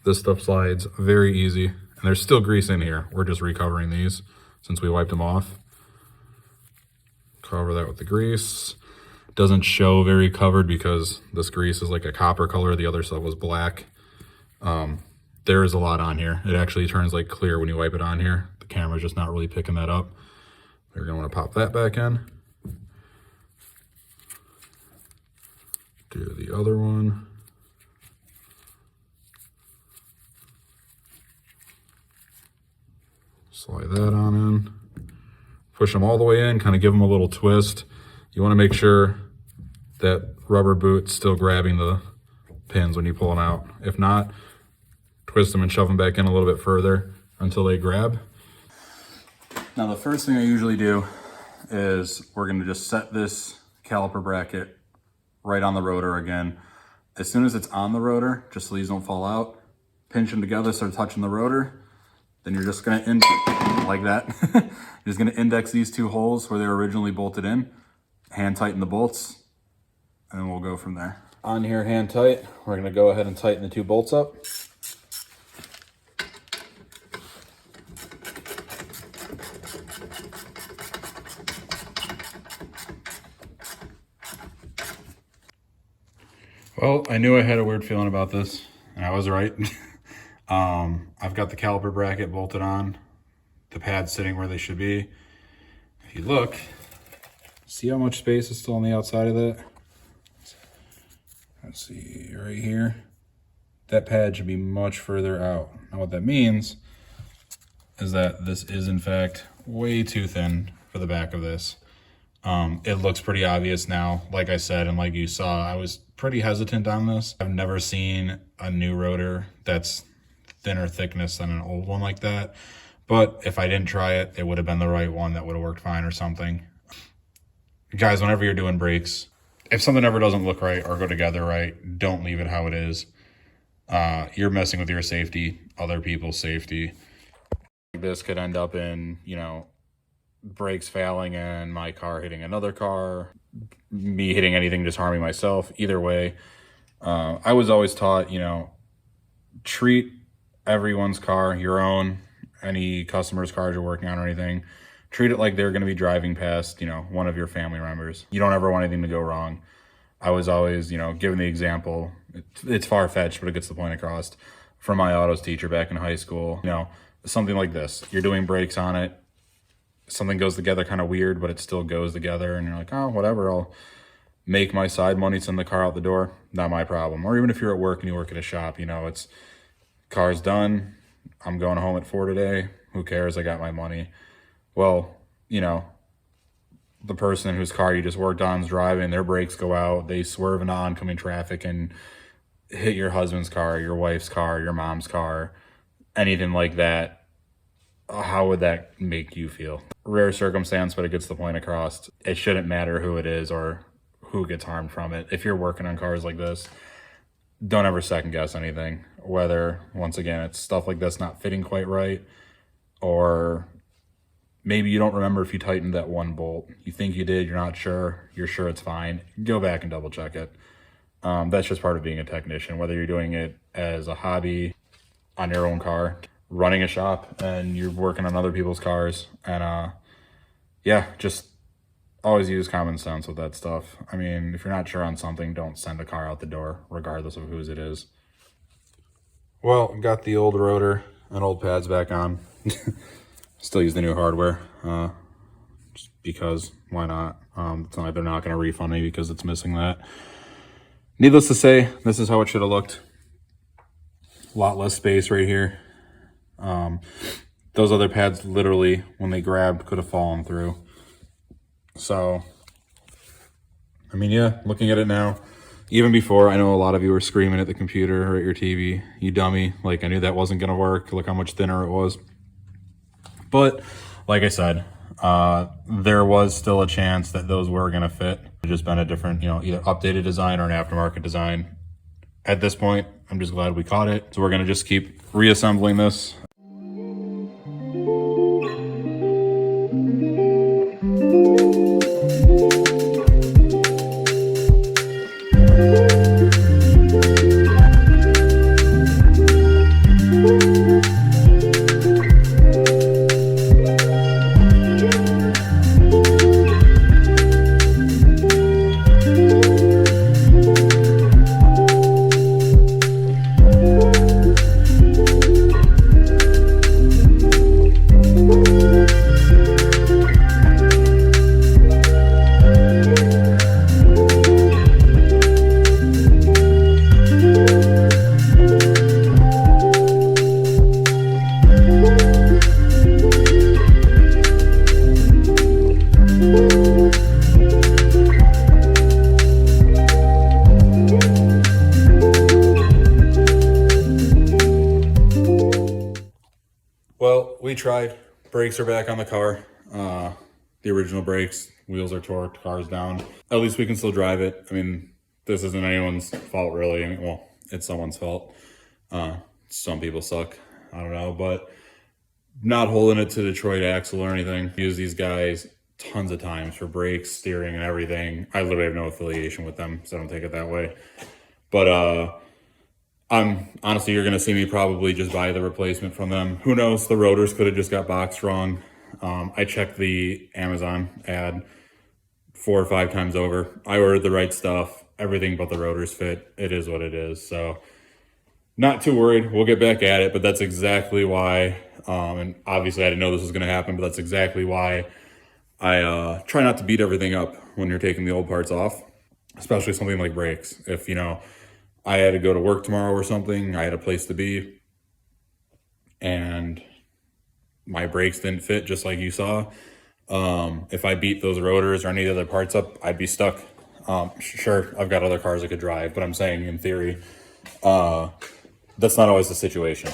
This stuff slides very easy, and there's still grease in here. We're just recovering these since we wiped them off. Cover that with the grease. Doesn't show very covered because this grease is like a copper color. The other stuff was black. There is a lot on here. It actually turns like clear when you wipe it on here. The camera's just not really picking that up. We're gonna want to pop that back in. Do the other one. Slide that on in. Push them all the way in, kind of give them a little twist. You want to make sure that rubber boot's still grabbing the pins when you pull them out. If not, twist them and shove them back in a little bit further until they grab. Now the first thing I usually do is we're going to just set this caliper bracket right on the rotor again. As soon as it's on the rotor, just so these don't fall out, pinch them together so they're touching the rotor. Then you're just going to, like that, you're just going to index these two holes where they were originally bolted in, hand tighten the bolts, and then we'll go from there. On here, hand tight, we're going to go ahead and tighten the two bolts up. Well, I knew I had a weird feeling about this, and I was right. I've got the caliper bracket bolted on, the pads sitting where they should be. If you look, see how much space is still on the outside of that? Let's see, right here. That pad should be much further out. Now what that means is that this is in fact way too thin for the back of this. It looks pretty obvious now. Like I said, and like you saw, I was pretty hesitant on this. I've never seen a new rotor that's thinner thickness than an old one like that. But if I didn't try it, it would have been the right one that would have worked fine or something. Guys, whenever you're doing brakes, if something ever doesn't look right or go together right, don't leave it how it is. You're messing with your safety, other people's safety. This could end up in, you know, brakes failing and my car hitting another car, me hitting anything, just harming myself. Either way, I was always taught, you know, treat everyone's car, your own, any customer's cars you're working on or anything, treat it like they're going to be driving past, you know, one of your family members. You don't ever want anything to go wrong. I was always, you know, given the example, it's far-fetched, but it gets the point across, from my autos teacher back in high school. You know, something like this, you're doing brakes on it, something goes together kind of weird, but it still goes together, and you're like, oh, whatever, I'll make my side money, send the car out the door, not my problem. Or even if you're at work and you work at a shop, you know, it's car's done, I'm going home at 4 today, who cares, I got my money. Well, you know, the person whose car you just worked on is driving, their brakes go out, they swerve into oncoming traffic and hit your husband's car, your wife's car, your mom's car, anything like that, how would that make you feel? Rare circumstance, but it gets the point across. It shouldn't matter who it is or who gets harmed from it. If you're working on cars like this, don't ever second guess anything. Whether, once again, it's stuff like this not fitting quite right, or maybe you don't remember if you tightened that one bolt. You think you did, you're not sure, you're sure it's fine. Go back and double check it. That's just part of being a technician, whether you're doing it as a hobby on your own car, running a shop, and you're working on other people's cars. And yeah, just always use common sense with that stuff. I mean, if you're not sure on something, don't send a car out the door, regardless of whose it is. Well, got the old rotor and old pads back on. Still use the new hardware, just because, why not? It's not, they're not going to refund me because it's missing that. Needless to say, this is how it should have looked. A lot less space right here. Those other pads literally, when they grabbed, could have fallen through. So, I mean, yeah, looking at it now, even before, I know a lot of you were screaming at the computer or at your TV, you dummy, like I knew that wasn't going to work, look how much thinner it was. But, like I said, there was still a chance that those were going to fit. It's just been a different, either updated design or an aftermarket design. At this point, I'm just glad we caught it. So we're going to just keep reassembling this. Well, we tried. Brakes are back on the car. The original brakes, wheels are torqued, car's down. At least we can still drive it. I mean, this isn't anyone's fault, really. I mean, well, it's someone's fault. Some people suck. I don't know, but not holding it to Detroit axle or anything. Use these guys tons of times for brakes, steering, and everything. I literally have no affiliation with them, so I don't take it that way. But honestly, you're gonna see me probably just buy the replacement from them. Who knows? The rotors could have just got boxed wrong. I checked the Amazon ad 4 or 5 times over. I ordered the right stuff. Everything but the rotors fit. It is what it is. So not too worried. We'll get back at it, but that's exactly why, and obviously I didn't know this was gonna happen, but that's exactly why I try not to beat everything up when you're taking the old parts off, especially something like brakes. If, I had to go to work tomorrow or something, I had a place to be, and my brakes didn't fit, just like you saw. If I beat those rotors or any other parts up, I'd be stuck. Sure, I've got other cars I could drive, but I'm saying in theory, that's not always the situation.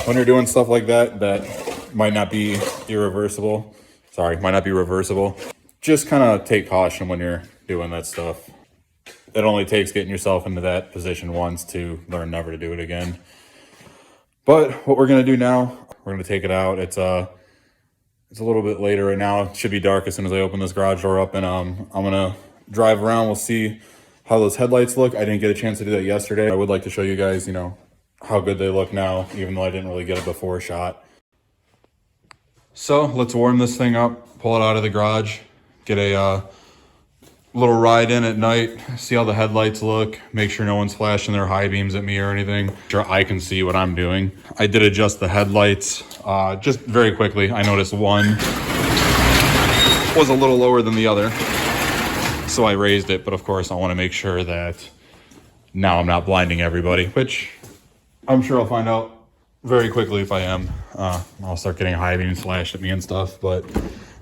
When you're doing stuff like that, that might not be reversible, just kind of take caution when you're doing that stuff. It only takes getting yourself into that position once to learn never to do it again. But what we're going to do now, we're going to take it out. It's a little bit later right now. It should be dark as soon as I open this garage door up, and I'm going to drive around. We'll see how those headlights look. I didn't get a chance to do that yesterday. I would like to show you guys, how good they look now, even though I didn't really get a before shot. So let's warm this thing up, pull it out of the garage, get a little ride in at night, see how the headlights look, make sure no one's flashing their high beams at me or anything. Sure, I can see what I'm doing. I did adjust the headlights just very quickly. I noticed one was a little lower than the other, so I raised it, but of course I want to make sure that now I'm not blinding everybody, which I'm sure I'll find out very quickly if I am. I'll start getting high beams flashed at me and stuff, but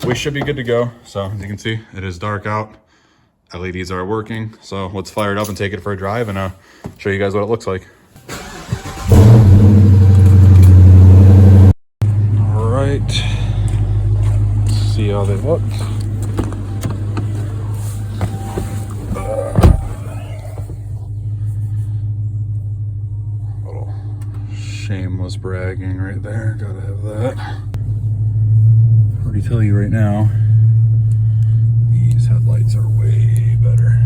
we should be good to go. So as you can see, it is dark out. LEDs are working. So let's fire it up and take it for a drive and show you guys what it looks like. All right, let's see how they look. Little shameless bragging right there. Gotta have that. Already tell you right now, these headlights are way better.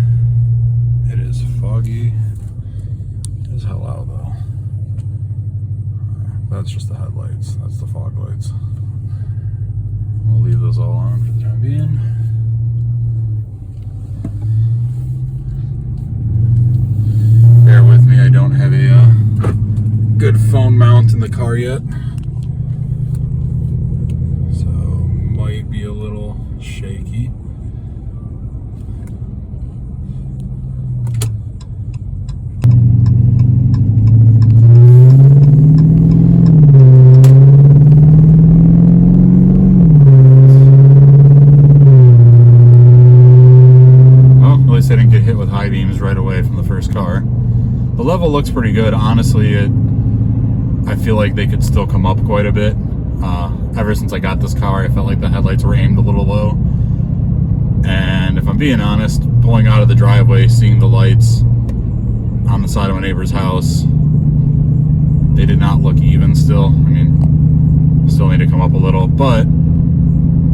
It is foggy as hell out though. That's just the headlights. That's the fog lights. We'll leave those all on for the time being. Bear with me, I don't have a good phone mount in the car yet. So, might be a little shaky. I didn't get hit with high beams right away from the first car. The level looks pretty good. Honestly, I feel like they could still come up quite a bit. Ever since I got this car, I felt like the headlights were aimed a little low. And if I'm being honest, pulling out of the driveway, seeing the lights on the side of my neighbor's house, they did not look even still. I mean, still need to come up a little, but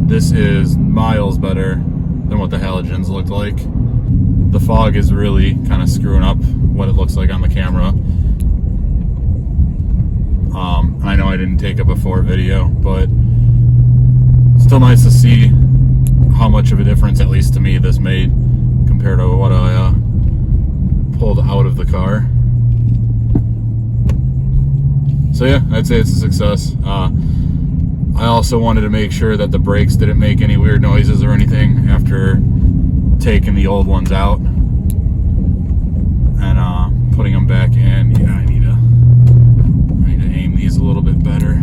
this is miles better than what the halogens looked like. The fog is really kind of screwing up what it looks like on the camera. And I know I didn't take a before video, but still nice to see how much of a difference, at least to me, this made compared to what I pulled out of the car. So yeah, I'd say it's a success. I also wanted to make sure that the brakes didn't make any weird noises or anything after taking the old ones out and putting them back in. Yeah, I need to aim these a little bit better.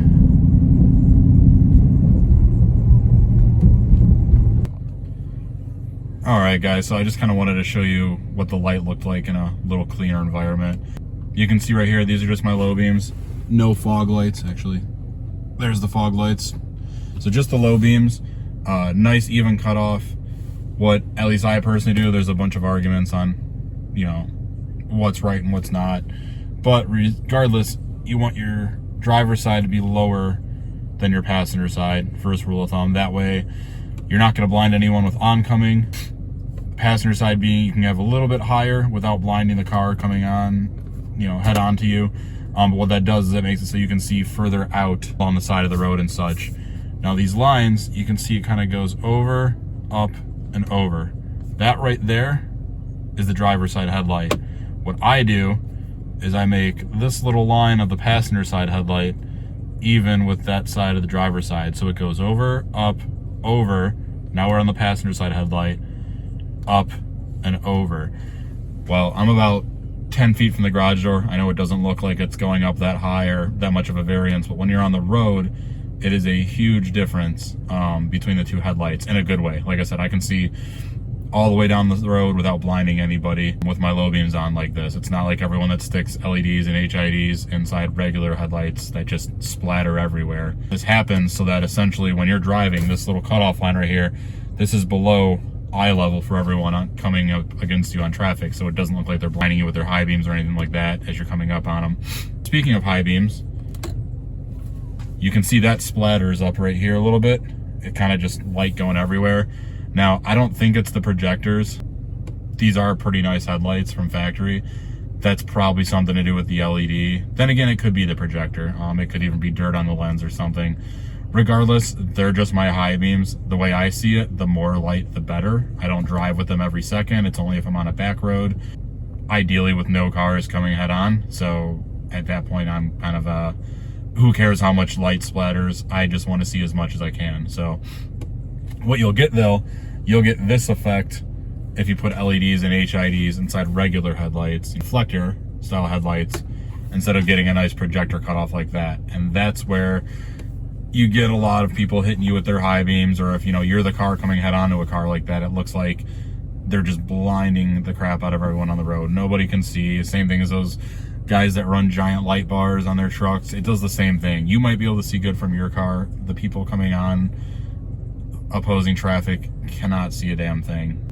Alright guys, so I just kind of wanted to show you what the light looked like in a little cleaner environment. You can see right here, these are just my low beams. No fog lights, actually. There's the fog lights. So just the low beams, nice even cutoff. What at least I personally do, there's a bunch of arguments on, you know, what's right and what's not. But regardless, you want your driver's side to be lower than your passenger side, first rule of thumb. That way, you're not going to blind anyone with oncoming. Passenger side being, you can have a little bit higher without blinding the car coming on, you know, head on to you. But what that does is it makes it so you can see further out on the side of the road and such. Now these lines, you can see it kind of goes over, up, and over. That right there is the driver's side headlight. What I do is I make this little line of the passenger side headlight even with that side of the driver's side. So it goes over, up, over. Now we're on the passenger side headlight, up and over. Well, I'm about 10 feet from the garage door. I know it doesn't look like it's going up that high or that much of a variance, but when you're on the road, it is a huge difference between the two headlights in a good way. Like I said, I can see all the way down the road without blinding anybody with my low beams on like this. It's not like everyone that sticks LEDs and HIDs inside regular headlights that just splatter everywhere. This happens so that essentially when you're driving, this little cutoff line right here, this is below eye level for everyone coming up against you on traffic, so it doesn't look like they're blinding you with their high beams or anything like that as you're coming up on them. Speaking of high beams, you can see that splatters up right here a little bit. It kind of just light going everywhere. Now, I don't think it's the projectors. These are pretty nice headlights from factory. That's probably something to do with the LED. Then again, it could be the projector. It could even be dirt on the lens or something. Regardless, they're just my high beams. The way I see it, the more light, the better. I don't drive with them every second. It's only if I'm on a back road, ideally with no cars coming head on. So at that point, I'm kind of who cares how much light splatters? I just want to see as much as I can. So what you'll get though, you'll get this effect if you put LEDs and HIDs inside regular headlights, reflector style headlights, instead of getting a nice projector cutoff like that. And that's where you get a lot of people hitting you with their high beams, or if you know you're the car coming head on to a car like that, it looks like they're just blinding the crap out of everyone on the road. Nobody can see. Same thing as those guys that run giant light bars on their trucks. It does the same thing. You might be able to see good from your car. The people coming on opposing traffic cannot see a damn thing.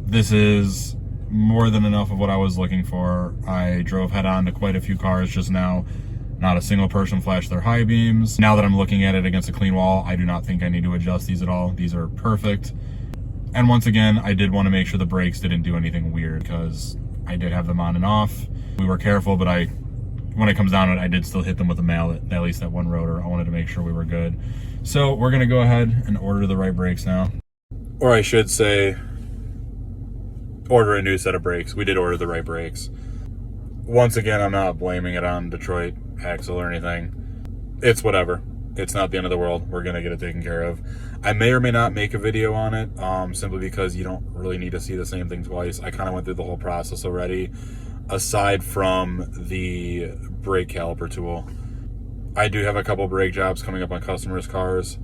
This is more than enough of what I was looking for. I drove head on to quite a few cars just now. Not a single person flashed their high beams. Now that I'm looking at it against a clean wall, I do not think I need to adjust these at all. These are perfect. And once again, I did want to make sure the brakes didn't do anything weird because I did have them on and off. We were careful, but when it comes down to it, I did still hit them with a mallet, at least that one rotor. I wanted to make sure we were good. So we're gonna go ahead and order the right brakes now. Or I should say, order a new set of brakes. We did order the right brakes. Once again, I'm not blaming it on Detroit Axle or anything. It's whatever. It's not the end of the world. We're gonna get it taken care of. I may or may not make a video on it, simply because you don't really need to see the same thing twice. I kind of went through the whole process already, aside from the brake caliper tool. I do have a couple brake jobs coming up on customers' cars.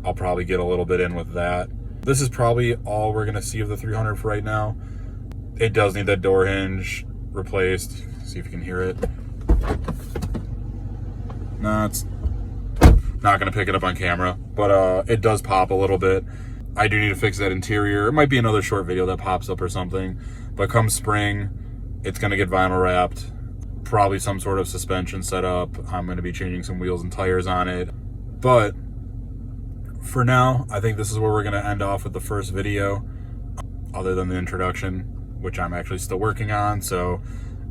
I'll probably get a little bit in with that. This is probably all we're gonna see of the 300 for right now. It does need that door hinge replaced. See if you can hear it. No, it's not gonna pick it up on camera, but it does pop a little bit. I do need to fix that interior. It might be another short video that pops up or something, but come spring, it's gonna get vinyl wrapped. Probably some sort of suspension setup. I'm gonna be changing some wheels and tires on it. But for now, I think this is where we're gonna end off with the first video, other than the introduction, which I'm actually still working on. So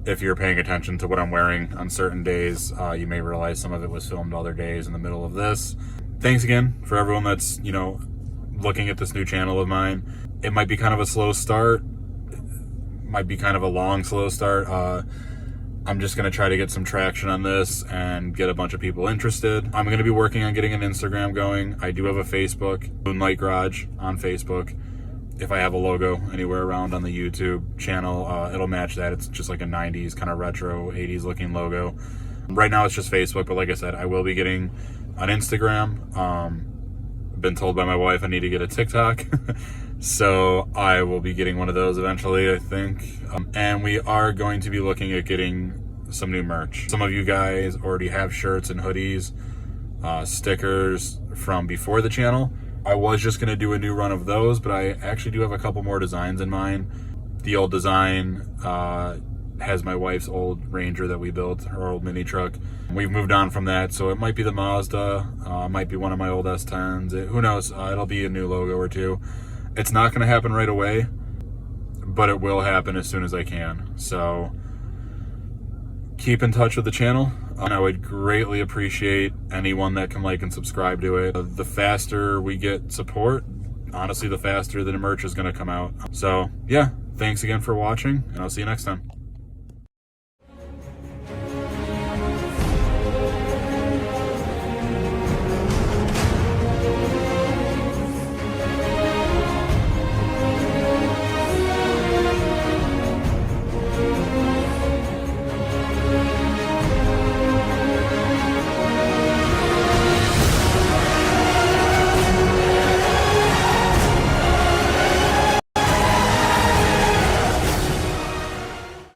if you're paying attention to what I'm wearing on certain days, you may realize some of it was filmed other days in the middle of this. Thanks again for everyone that's, you know, looking at this new channel of mine. It might be kind of a slow start. Might be kind of a long, slow start. I'm just going to try to get some traction on this and get a bunch of people interested. I'm going to be working on getting an Instagram going. I do have a Facebook, Moonlight Garage on Facebook. If I have a logo anywhere around on the YouTube channel, it'll match that. It's just like a 90s kind of retro 80s looking logo. Right now it's just Facebook, but like I said, I will be getting an Instagram. I've been told by my wife I need to get a TikTok. So I will be getting one of those eventually, I think. And we are going to be looking at getting some new merch. Some of you guys already have shirts and hoodies, stickers from before the channel. I was just gonna do a new run of those, but I actually do have a couple more designs in mind. The old design has my wife's old Ranger that we built, her old mini truck. We've moved on from that, so it might be the Mazda, might be one of my old S10s. Who knows? It'll be a new logo or two. It's not going to happen right away, but it will happen as soon as I can. So keep in touch with the channel, and I would greatly appreciate anyone that can like and subscribe to it. The faster we get support, honestly, the faster the merch is going to come out. So yeah, thanks again for watching, and I'll see you next time.